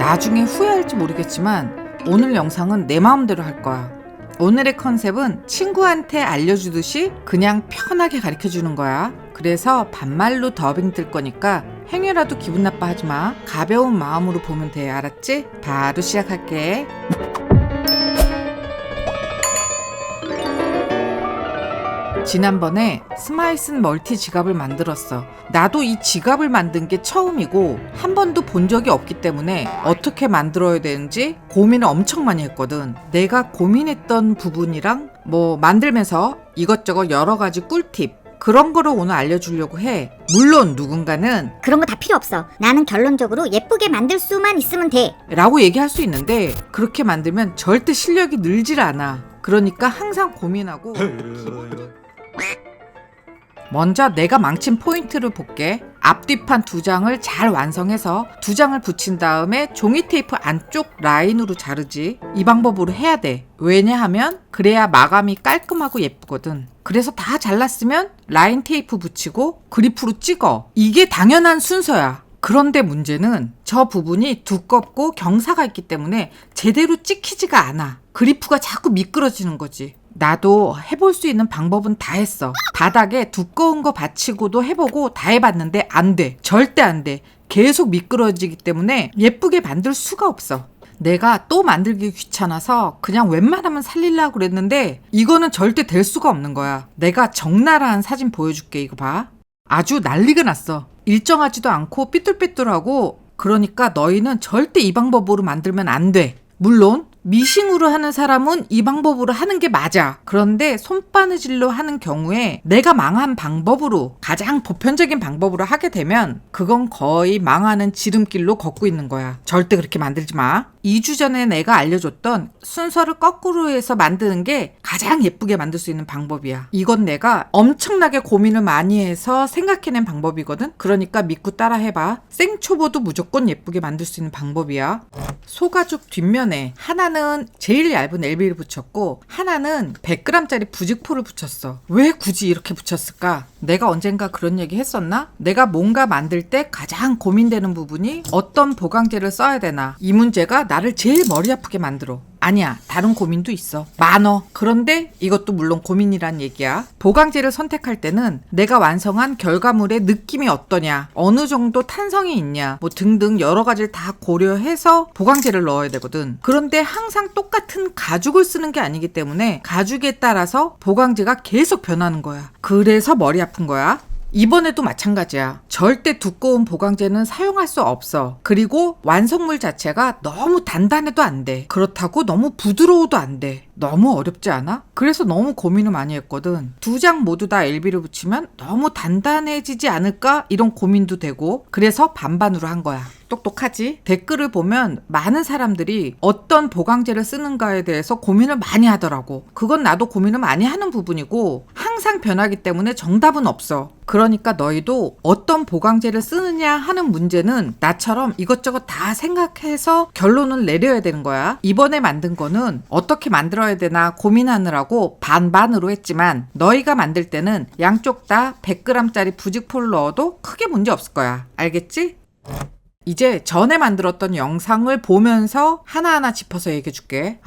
나중에 후회할지 모르겠지만 오늘 영상은 내 마음대로 할 거야. 오늘의 컨셉은 친구한테 알려주듯이 그냥 편하게 가르쳐주는 거야. 그래서 반말로 더빙 뜰 거니까 행여라도 기분 나빠하지 마. 가벼운 마음으로 보면 돼. 알았지? 바로 시작할게. 지난번에 스마이슨 멀티 지갑을 만들었어. 나도 이 지갑을 만든 게 처음이고 한 번도 본 적이 없기 때문에 어떻게 만들어야 되는지 고민을 엄청 많이 했거든. 내가 고민했던 부분이랑 만들면서 이것저것 여러 가지 꿀팁 그런 거를 오늘 알려주려고 해. 물론 누군가는 그런 거 다 필요 없어. 나는 결론적으로 예쁘게 만들 수만 있으면 돼. 라고 얘기할 수 있는데 그렇게 만들면 절대 실력이 늘질 않아. 그러니까 항상 고민하고 먼저 내가 망친 포인트를 볼게. 앞뒤판 2장을 잘 완성해서 2장을 붙인 다음에 종이 테이프 안쪽 라인으로 자르지. 이 방법으로 해야 돼. 왜냐하면 그래야 마감이 깔끔하고 예쁘거든. 그래서 다 잘랐으면 라인 테이프 붙이고 그리프로 찍어. 이게 당연한 순서야. 그런데 문제는 저 부분이 두껍고 경사가 있기 때문에 제대로 찍히지가 않아. 그리프가 자꾸 미끄러지는 거지. 나도 해볼 수 있는 방법은 다 했어. 바닥에 두꺼운 거 받치고도 해보고 다 해봤는데 안 돼. 절대 안 돼. 계속 미끄러지기 때문에 예쁘게 만들 수가 없어. 내가 또 만들기 귀찮아서 그냥 웬만하면 살리려고 그랬는데 이거는 절대 될 수가 없는 거야. 내가 적나라한 사진 보여줄게. 이거 봐. 아주 난리가 났어. 일정하지도 않고 삐뚤삐뚤하고. 그러니까 너희는 절대 이 방법으로 만들면 안 돼. 물론 미싱으로 하는 사람은 이 방법으로 하는 게 맞아. 그런데 손바느질로 하는 경우에 내가 망한 방법으로 가장 보편적인 방법으로 하게 되면 그건 거의 망하는 지름길로 걷고 있는 거야. 절대 그렇게 만들지 마. 2주 전에 내가 알려줬던 순서를 거꾸로 해서 만드는 게 가장 예쁘게 만들 수 있는 방법이야. 이건 내가 엄청나게 고민을 많이 해서 생각해낸 방법이거든. 그러니까 믿고 따라 해봐. 생초보도 무조건 예쁘게 만들 수 있는 방법이야. 소가죽 뒷면에 하나는 제일 얇은 LB를 붙였고 하나는 100g짜리 부직포를 붙였어. 왜 굳이 이렇게 붙였을까? 내가 언젠가 그런 얘기 했었나? 내가 뭔가 만들 때 가장 고민되는 부분이 어떤 보강제를 써야 되나? 이 문제가 나를 제일 머리 아프게 만들어. 아니야, 다른 고민도 있어. 많어. 그런데 이것도 물론 고민이란 얘기야. 보강제를 선택할 때는 내가 완성한 결과물의 느낌이 어떠냐, 어느 정도 탄성이 있냐, 등등 여러 가지를 다 고려해서 보강제를 넣어야 되거든. 그런데 항상 똑같은 가죽을 쓰는 게 아니기 때문에 가죽에 따라서 보강제가 계속 변하는 거야. 그래서 머리 아픈 거야. 이번에도 마찬가지야. 절대 두꺼운 보강제는 사용할 수 없어. 그리고 완성물 자체가 너무 단단해도 안 돼. 그렇다고 너무 부드러워도 안 돼. 너무 어렵지 않아? 그래서 너무 고민을 많이 했거든. 2장 모두 다 LB를 붙이면 너무 단단해지지 않을까? 이런 고민도 되고. 그래서 반반으로 한 거야. 똑똑하지? 댓글을 보면 많은 사람들이 어떤 보강제를 쓰는가에 대해서 고민을 많이 하더라고. 그건 나도 고민을 많이 하는 부분이고 항상 변하기 때문에 정답은 없어. 그러니까 너희도 어떤 보강제를 쓰느냐 하는 문제는 나처럼 이것저것 다 생각해서 결론을 내려야 되는 거야. 이번에 만든 거는 어떻게 만들어야 되나 고민하느라고 반반으로 했지만 너희가 만들 때는 양쪽 다 100g짜리 부직포를 넣어도 크게 문제 없을 거야. 알겠지? 이제 전에 만들었던 영상을 보면서 하나하나 짚어서 얘기해줄게.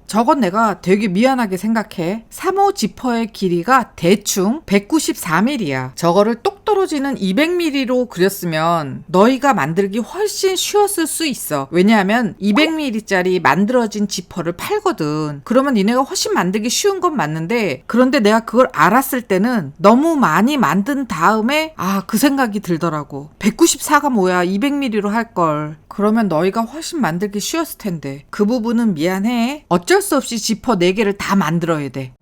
저건 내가 되게 미안하게 생각해. 3호 지퍼의 길이가 대충 194mm야. 저거를 똑 떨어지는 200mm로 그렸으면 너희가 만들기 훨씬 쉬웠을 수 있어. 왜냐하면 200mm짜리 만들어진 지퍼를 팔거든. 그러면 니네가 훨씬 만들기 쉬운 건 맞는데, 그런데 내가 그걸 알았을 때는 너무 많이 만든 다음에 그 생각이 들더라고. 194가 뭐야, 200mm로 할걸. 그러면 너희가 훨씬 만들기 쉬웠을 텐데. 그 부분은 미안해. 어쩔 수 없이 지퍼 4개를 다 만들어야 돼.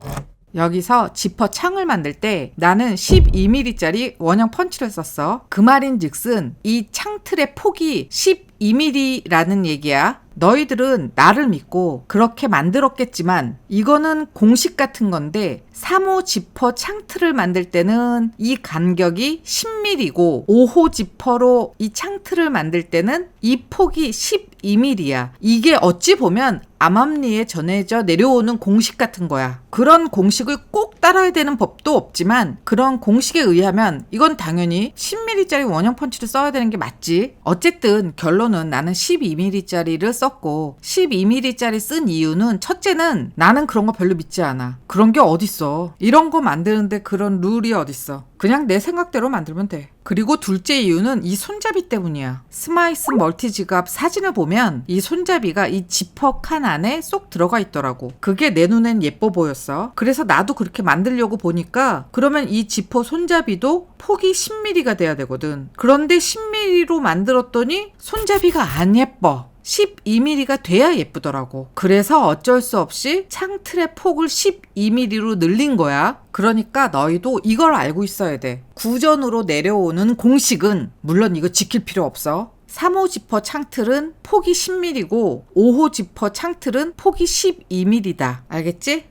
여기서 지퍼 창을 만들 때 나는 12mm짜리 원형 펀치를 썼어. 그 말인 즉슨 이 창틀의 폭이 12mm라는 얘기야. 너희들은 나를 믿고 그렇게 만들었겠지만 이거는 공식 같은 건데 3호 지퍼 창틀을 만들 때는 이 간격이 10mm고 5호 지퍼로 이 창틀을 만들 때는 이 폭이 12mm야. 이게 어찌 보면 암암리에 전해져 내려오는 공식 같은 거야. 그런 공식을 꼭 따라야 되는 법도 없지만 그런 공식에 의하면 이건 당연히 10mm짜리 원형 펀치를 써야 되는 게 맞지. 어쨌든 결론은 나는 12mm짜리를 썼고 12mm짜리 쓴 이유는 첫째는 나는 그런 거 별로 믿지 않아. 그런 게 어딨어. 이런 거 만드는데 그런 룰이 어딨어. 그냥 내 생각대로 만들면 돼. 그리고 둘째 이유는 이 손잡이 때문이야. 스마이스 멀티 지갑 사진을 보면 이 손잡이가 이 지퍼 칸 안에 쏙 들어가 있더라고. 그게 내 눈엔 예뻐 보였어. 그래서 나도 그렇게 만들려고 보니까 그러면 이 지퍼 손잡이도 폭이 10mm가 돼야 되거든. 그런데 10mm로 만들었더니 손잡이가 안 예뻐. 12mm가 돼야 예쁘더라고. 그래서 어쩔 수 없이 창틀의 폭을 12mm로 늘린 거야. 그러니까 너희도 이걸 알고 있어야 돼. 구전으로 내려오는 공식은 물론 이거 지킬 필요 없어. 3호 지퍼 창틀은 폭이 10mm고 5호 지퍼 창틀은 폭이 12mm다. 알겠지?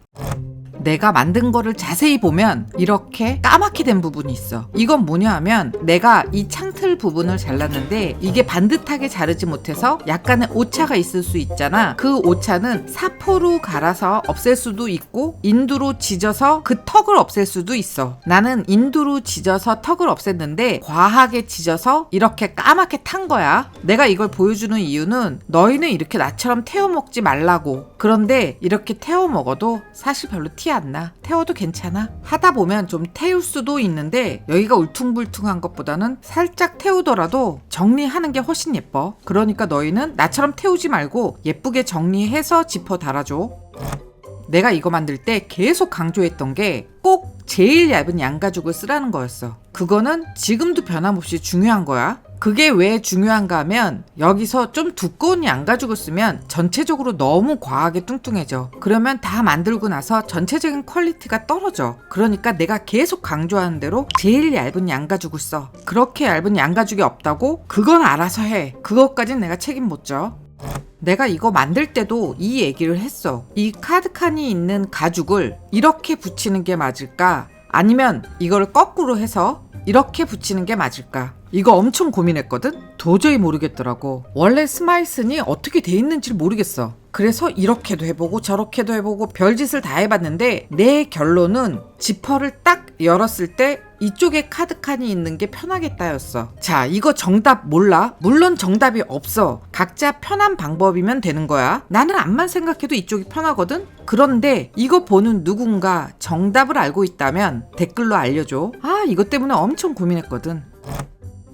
내가 만든 거를 자세히 보면 이렇게 까맣게 된 부분이 있어. 이건 뭐냐 하면 내가 이 창틀 부분을 잘랐는데 이게 반듯하게 자르지 못해서 약간의 오차가 있을 수 있잖아. 그 오차는 사포로 갈아서 없앨 수도 있고 인두로 지져서 그 턱을 없앨 수도 있어. 나는 인두로 지져서 턱을 없앴는데 과하게 지져서 이렇게 까맣게 탄 거야. 내가 이걸 보여주는 이유는 너희는 이렇게 나처럼 태워 먹지 말라고. 그런데 이렇게 태워 먹어도 사실 별로 티 안 나. 태워도 괜찮아. 하다 보면 좀 태울 수도 있는데 여기가 울퉁불퉁한 것보다는 살짝 태우더라도 정리하는 게 훨씬 예뻐. 그러니까 너희는 나처럼 태우지 말고 예쁘게 정리해서 지퍼 달아줘. 내가 이거 만들 때 계속 강조했던 게 꼭 제일 얇은 양가죽을 쓰라는 거였어. 그거는 지금도 변함없이 중요한 거야. 그게 왜 중요한가 하면 여기서 좀 두꺼운 양가죽을 쓰면 전체적으로 너무 과하게 뚱뚱해져. 그러면 다 만들고 나서 전체적인 퀄리티가 떨어져. 그러니까 내가 계속 강조하는 대로 제일 얇은 양가죽을 써. 그렇게 얇은 양가죽이 없다고? 그건 알아서 해. 그것까진 내가 책임 못 져. 내가 이거 만들 때도 이 얘기를 했어. 이 카드칸이 있는 가죽을 이렇게 붙이는 게 맞을까? 아니면 이걸 거꾸로 해서 이렇게 붙이는 게 맞을까? 이거 엄청 고민했거든? 도저히 모르겠더라고. 원래 스마이슨이 어떻게 돼 있는지 모르겠어. 그래서 이렇게도 해보고 저렇게도 해보고 별짓을 다 해봤는데 내 결론은 지퍼를 딱 열었을 때 이쪽에 카드칸이 있는 게 편하겠다였어. 자, 이거 정답 몰라? 물론 정답이 없어. 각자 편한 방법이면 되는 거야. 나는 암만 생각해도 이쪽이 편하거든? 그런데 이거 보는 누군가 정답을 알고 있다면 댓글로 알려줘. 아, 이것 때문에 엄청 고민했거든.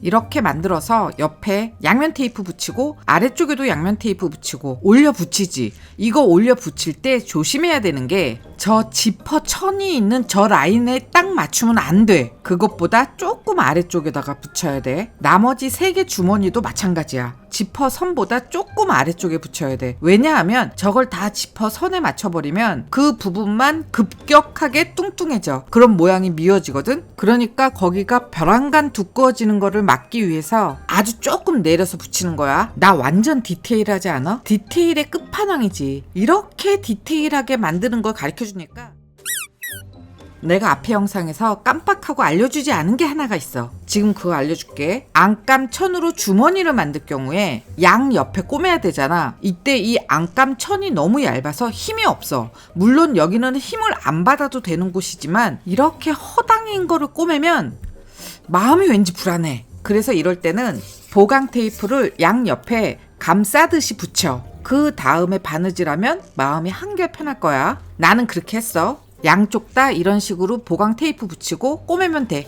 이렇게 만들어서 옆에 양면 테이프 붙이고 아래쪽에도 양면 테이프 붙이고 올려 붙이지. 이거 올려 붙일 때 조심해야 되는 게 저 지퍼 천이 있는 저 라인에 딱 맞추면 안 돼. 그것보다 조금 아래쪽에다가 붙여야 돼. 나머지 3개 주머니도 마찬가지야. 지퍼 선보다 조금 아래쪽에 붙여야 돼. 왜냐하면 저걸 다 지퍼 선에 맞춰버리면 그 부분만 급격하게 뚱뚱해져. 그럼 모양이 미어지거든? 그러니까 거기가 벼랑간 두꺼워지는 거를 막기 위해서 아주 조금 내려서 붙이는 거야. 나 완전 디테일하지 않아? 디테일의 끝판왕이지. 이렇게 디테일하게 만드는 걸 가르쳐주니까 내가 앞에 영상에서 깜빡하고 알려주지 않은 게 하나가 있어. 지금 그거 알려줄게. 안감 천으로 주머니를 만들 경우에 양 옆에 꼬매야 되잖아. 이때 이 안감 천이 너무 얇아서 힘이 없어. 물론 여기는 힘을 안 받아도 되는 곳이지만 이렇게 허당인 거를 꼬매면 마음이 왠지 불안해. 그래서 이럴 때는 보강 테이프를 양 옆에 감싸듯이 붙여. 그 다음에 바느질하면 마음이 한결 편할 거야. 나는 그렇게 했어. 양쪽 다 이런 식으로 보강 테이프 붙이고 꼬매면 돼.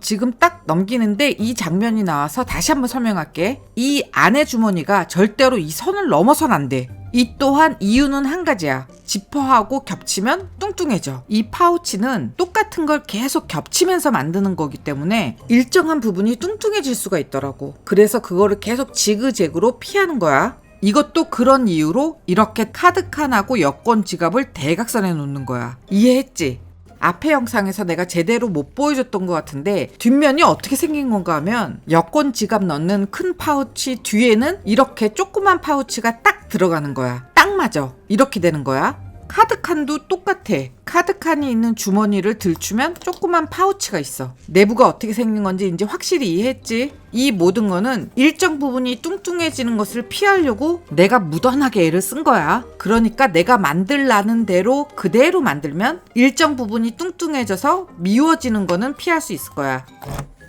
지금 딱 넘기는데 이 장면이 나와서 다시 한번 설명할게. 이 안에 주머니가 절대로 이 선을 넘어선 안 돼. 이 또한 이유는 한 가지야. 지퍼하고 겹치면 뚱뚱해져. 이 파우치는 똑같은 걸 계속 겹치면서 만드는 거기 때문에 일정한 부분이 뚱뚱해질 수가 있더라고. 그래서 그거를 계속 지그재그로 피하는 거야. 이것도 그런 이유로 이렇게 카드칸하고 여권 지갑을 대각선에 놓는 거야. 이해했지? 앞에 영상에서 내가 제대로 못 보여줬던 것 같은데 뒷면이 어떻게 생긴 건가 하면 여권 지갑 넣는 큰 파우치 뒤에는 이렇게 조그만 파우치가 딱 들어가는 거야. 딱 맞아. 이렇게 되는 거야. 카드칸도 똑같아. 카드칸이 있는 주머니를 들추면 조그만 파우치가 있어. 내부가 어떻게 생긴 건지 이제 확실히 이해했지? 이 모든 거는 일정 부분이 뚱뚱해지는 것을 피하려고 내가 무던하게 애를 쓴 거야. 그러니까 내가 만들라는 대로 그대로 만들면 일정 부분이 뚱뚱해져서 미워지는 거는 피할 수 있을 거야.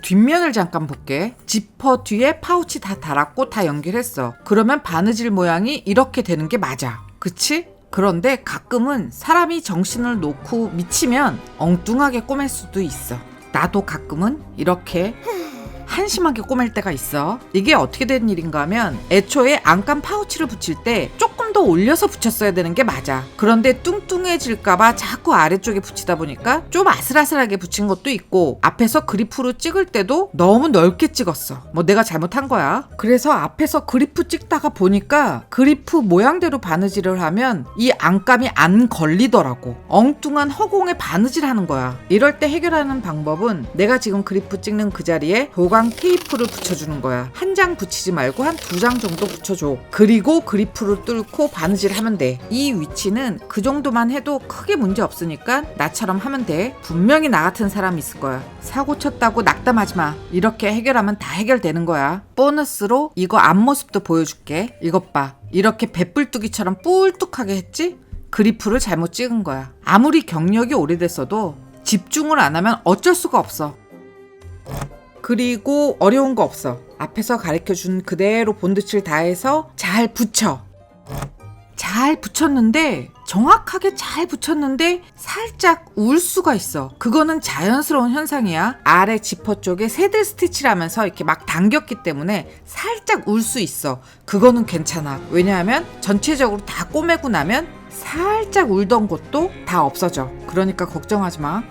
뒷면을 잠깐 볼게. 지퍼 뒤에 파우치 다 달았고 다 연결했어. 그러면 바느질 모양이 이렇게 되는 게 맞아. 그치? 그런데 가끔은 사람이 정신을 놓고 미치면 엉뚱하게 꼬맬 수도 있어. 나도 가끔은 이렇게 한심하게 꼬맬 때가 있어. 이게 어떻게 된 일인가 하면 애초에 안감 파우치를 붙일 때 조금 더 올려서 붙였어야 되는 게 맞아. 그런데 뚱뚱해질까봐 자꾸 아래쪽에 붙이다 보니까 좀 아슬아슬하게 붙인 것도 있고 앞에서 그리프로 찍을 때도 너무 넓게 찍었어. 뭐 내가 잘못한 거야. 그래서 앞에서 그리프 찍다가 보니까 그리프 모양대로 바느질을 하면 이 안감이 안 걸리더라고. 엉뚱한 허공에 바느질하는 거야. 이럴 때 해결하는 방법은 내가 지금 그리프 찍는 그 자리에 보강 테이프를 붙여주는 거야. 한 장 붙이지 말고 한 2장 정도 붙여줘. 그리고 그리프를 뚫고 바느질하면 돼. 이 위치는 그 정도만 해도 크게 문제 없으니까 나처럼 하면 돼. 분명히 나 같은 사람 있을 거야. 사고 쳤다고 낙담하지 마. 이렇게 해결하면 다 해결되는 거야. 보너스로 이거 앞모습도 보여줄게. 이것 봐. 이렇게 배불뚝이처럼 뿔뚝하게 했지? 그리프를 잘못 찍은 거야. 아무리 경력이 오래됐어도 집중을 안 하면 어쩔 수가 없어. 그리고 어려운 거 없어. 앞에서 가르쳐준 그대로 본드칠 다 해서 잘 붙여. 잘 붙였는데 정확하게 잘 붙였는데 살짝 울 수가 있어. 그거는 자연스러운 현상이야. 아래 지퍼 쪽에 새들 스티치를 하면서 이렇게 막 당겼기 때문에 살짝 울 수 있어. 그거는 괜찮아. 왜냐하면 전체적으로 다 꼬매고 나면 살짝 울던 것도 다 없어져. 그러니까 걱정하지 마.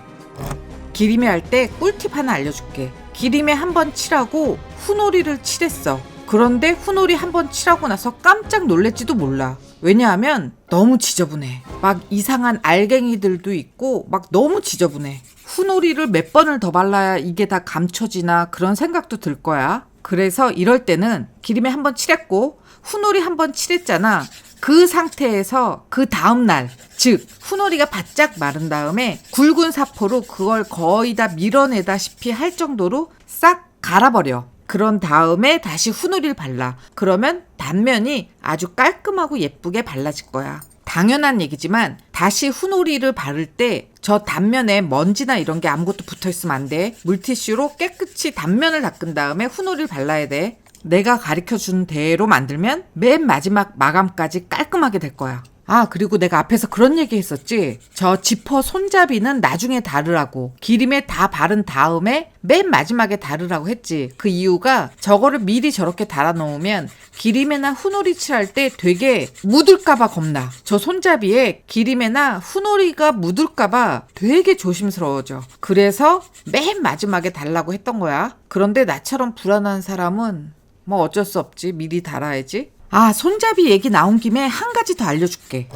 기리매 할 때 꿀팁 하나 알려줄게. 기리매 한번 칠하고 후놀이를 칠했어. 그런데 후놀이 한번 칠하고 나서 깜짝 놀랄지도 몰라. 왜냐하면 너무 지저분해. 막 이상한 알갱이들도 있고 막 너무 지저분해. 후놀이를 몇 번을 더 발라야 이게 다 감춰지나 그런 생각도 들 거야. 그래서 이럴 때는 기리매 한번 칠했고 후놀이 한번 칠했잖아. 그 상태에서 그 다음날, 즉 후놀이가 바짝 마른 다음에 굵은 사포로 그걸 거의 다 밀어내다시피 할 정도로 싹 갈아버려. 그런 다음에 다시 후놀이를 발라. 그러면 단면이 아주 깔끔하고 예쁘게 발라질 거야. 당연한 얘기지만 다시 후놀이를 바를 때 저 단면에 먼지나 이런 게 아무것도 붙어있으면 안 돼. 물티슈로 깨끗이 단면을 닦은 다음에 후놀이를 발라야 돼. 내가 가르쳐준 대로 만들면 맨 마지막 마감까지 깔끔하게 될 거야. 아, 그리고 내가 앞에서 그런 얘기 했었지. 저 지퍼 손잡이는 나중에 다르라고. 기름에 다 바른 다음에 맨 마지막에 다르라고 했지. 그 이유가 저거를 미리 저렇게 달아놓으면 기름에나 후놀이 칠할 때 되게 묻을까봐 겁나. 저 손잡이에 기름에나 후놀이가 묻을까봐 되게 조심스러워져. 그래서 맨 마지막에 달라고 했던 거야. 그런데 나처럼 불안한 사람은 뭐 어쩔 수 없지. 미리 달아야지. 아, 손잡이 얘기 나온 김에 한 가지 더 알려줄게.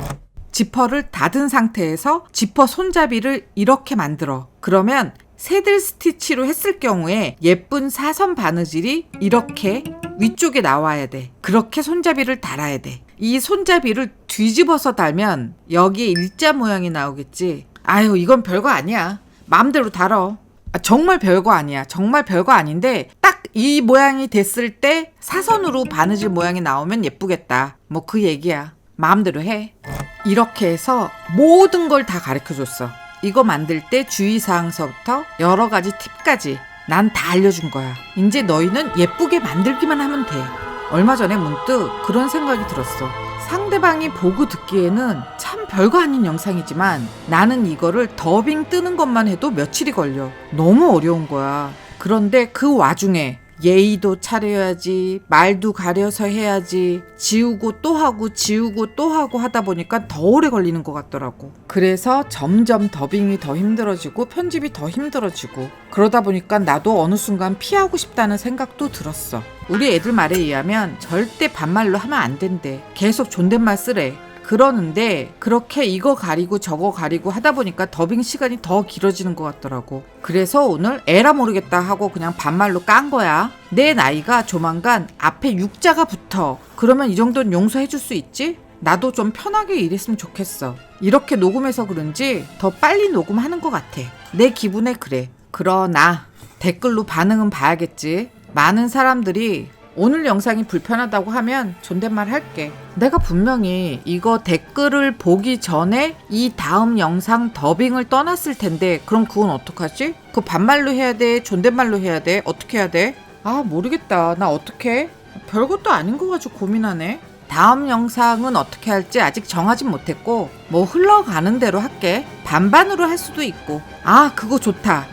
지퍼를 닫은 상태에서 지퍼 손잡이를 이렇게 만들어. 그러면 새들 스티치로 했을 경우에 예쁜 사선 바느질이 이렇게 위쪽에 나와야 돼. 그렇게 손잡이를 달아야 돼. 이 손잡이를 뒤집어서 달면 여기에 일자 모양이 나오겠지. 아유, 이건 별거 아니야. 마음대로 달어. 아, 정말 별거 아니야. 정말 별거 아닌데 딱 이 모양이 됐을 때 사선으로 바느질 모양이 나오면 예쁘겠다. 뭐 그 얘기야. 마음대로 해. 이렇게 해서 모든 걸 다 가르쳐줬어. 이거 만들 때 주의사항서부터 여러 가지 팁까지 난 다 알려준 거야. 이제 너희는 예쁘게 만들기만 하면 돼. 얼마 전에 문득 그런 생각이 들었어. 상대방이 보고 듣기에는 참 별거 아닌 영상이지만 나는 이거를 더빙 뜨는 것만 해도 며칠이 걸려. 너무 어려운 거야. 그런데 그 와중에 예의도 차려야지, 말도 가려서 해야지, 지우고 또 하고 지우고 또 하고 하다 보니까 더 오래 걸리는 것 같더라고. 그래서 점점 더빙이 더 힘들어지고 편집이 더 힘들어지고 그러다 보니까 나도 어느 순간 피하고 싶다는 생각도 들었어. 우리 애들 말에 의하면 절대 반말로 하면 안 된대. 계속 존댓말 쓰래. 그러는데 그렇게 이거 가리고 저거 가리고 하다 보니까 더빙 시간이 더 길어지는 것 같더라고. 그래서 오늘 에라 모르겠다 하고 그냥 반말로 깐 거야. 내 나이가 조만간 앞에 6자가 붙어. 그러면 이 정도는 용서해 줄 수 있지? 나도 좀 편하게 일했으면 좋겠어. 이렇게 녹음해서 그런지 더 빨리 녹음하는 것 같아. 내 기분에 그래. 그러나 댓글로 반응은 봐야겠지. 많은 사람들이 오늘 영상이 불편하다고 하면 존댓말 할게. 내가 분명히 이거 댓글을 보기 전에 이 다음 영상 더빙을 떠났을 텐데 그럼 그건 어떡하지? 그거 반말로 해야 돼? 존댓말로 해야 돼? 어떻게 해야 돼? 아 모르겠다. 나 어떡해? 별것도 아닌 거 가지고 고민하네. 다음 영상은 어떻게 할지 아직 정하진 못했고 뭐 흘러가는 대로 할게. 반반으로 할 수도 있고. 아 그거 좋다.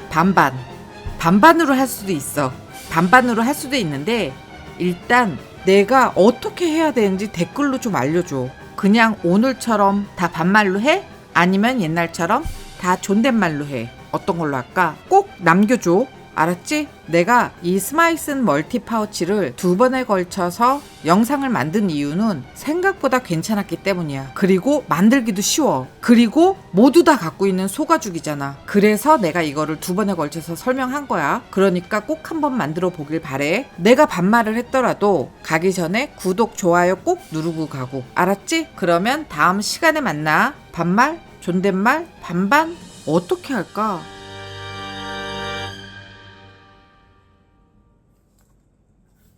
반반으로 할 수도 있어. 반반으로 할 수도 있는데 일단 내가 어떻게 해야 되는지 댓글로 좀 알려줘. 그냥 오늘처럼 다 반말로 해? 아니면 옛날처럼 다 존댓말로 해? 어떤 걸로 할까? 꼭 남겨줘. 알았지? 내가 이 스마이슨 멀티 파우치를 2번에 걸쳐서 영상을 만든 이유는 생각보다 괜찮았기 때문이야. 그리고 만들기도 쉬워. 그리고 모두 다 갖고 있는 소가죽이잖아. 그래서 내가 이거를 2번에 걸쳐서 설명한 거야. 그러니까 꼭 한번 만들어 보길 바래. 내가 반말을 했더라도 가기 전에 구독, 좋아요 꼭 누르고 가고. 알았지? 그러면 다음 시간에 만나. 반말, 존댓말, 반반 어떻게 할까?